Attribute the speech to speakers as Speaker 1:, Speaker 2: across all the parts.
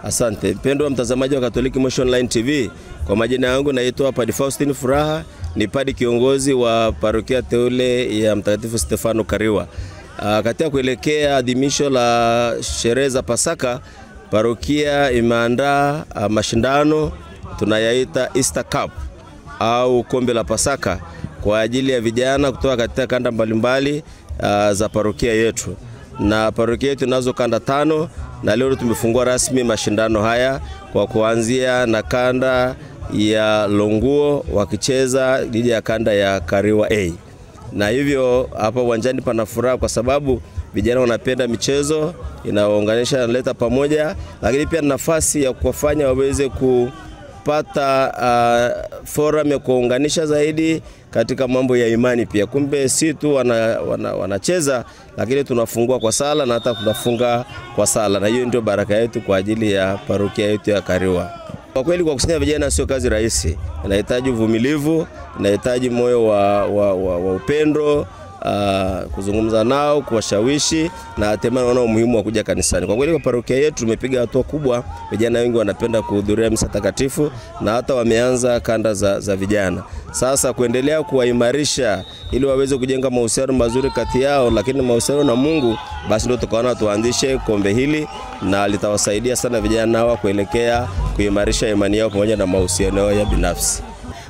Speaker 1: Asante. Mpendwa mtazamaji wa Katoliki Motion Online TV, kwa majina yangu naitwa Padre Faustin Furaha, ni padre kiongozi wa parokia teule ya Mtakatifu Stefano Kariwa. Katika kuelekea adhimisho la sherehe za Pasaka, parokia imeandaa mashindano tunayaita Easter Cup au kombe la Pasaka kwa ajili ya vijana kutoka katika kanda mbalimbali za parokia yetu. Na parokia yetu inazo kanda 5 na leo tumefungua rasmi mashindano haya kwa kuanzia na kanda ya Longuo wakicheza dhidi ya kanda ya Kariwa A. Na hivyo hapa uwanjani pana furaha kwa sababu vijana wanapenda michezo, inawaunganisha, inaleta pamoja, lakini pia nafasi ya kuwafanya waweze kupata forum ya kuunganisha zaidi katika mambo ya imani pia. Kumbe si tu wanacheza, lakini tunafungua kwa sala na hata tunafunga kwa sala, na hiyo ndio baraka yetu kwa ajili ya parokia yetu ya Kariwa. Kwa kweli kwa kusanya vijana sio kazi rahisi. Inahitaji uvumilivu, inahitaji moyo wa upendo, kuzungumza nao, kuwashawishi na hatimaye wana umuhimu wa kuja kanisani. Kwa kweli kwa parokia yetu tumepiga hatua kubwa, vijana wengi wanapenda kuhudhuria misa takatifu na hata wameanza kanda za vijana. Sasa kuendelea kuwaimarisha ili waweze kujenga mahusiano mazuri kati yao, lakini mahusiano na Mungu, basi ndio tukaona tuanzishe kombe hili na litawasaidia sana vijana hawa kuelekea kuimarisha imani yao pamoja na mahusiano yao ya binafsi.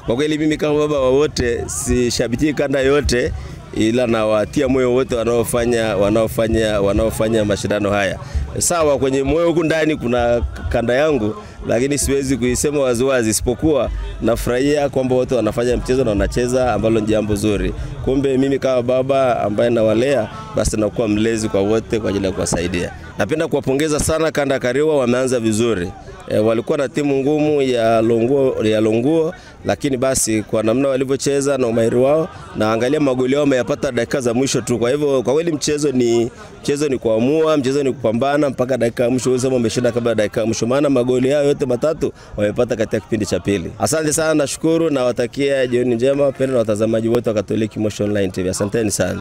Speaker 1: Kwa kweli mimi kama baba wa wote si shabiki kanda yote, ila nawatia moyo wote wanaofanya mashindano haya. Sawa, kwenye moyo huko ndani kuna kanda yangu, lakini siwezi kuisema waziwazi, isipokuwa nafurahia kwamba wote wanafanya mchezo na wanacheza, ambalo ni jambo zuri. Kumbe mimi kama baba ambaye nawalea, basi nakuwa mlezi kwa wote kwa ajili ya kuwasaidia. Napenda kuwapongeza sana kanda Kariwa, wameanza vizuri. Walikuwa na timu ngumu ya Longuo, lakini basi kwa namna walivyocheza na umahiri wao, na angalia magoli yao wameyapata dakika za mwisho tu. Kwa hivyo kwa kweli mchezo ni kuamua, mchezo ni kupambana mpaka dakika ya mwisho, usema umeshinda kabla dakika ya mwisho, maana magoli yao yote matatu wamepata katika kipindi cha pili. Asante sana, nashukuru na watakia jioni njema wapendwa watazamaji wote wa Katoliki Motion Online TV. Asanteni sana.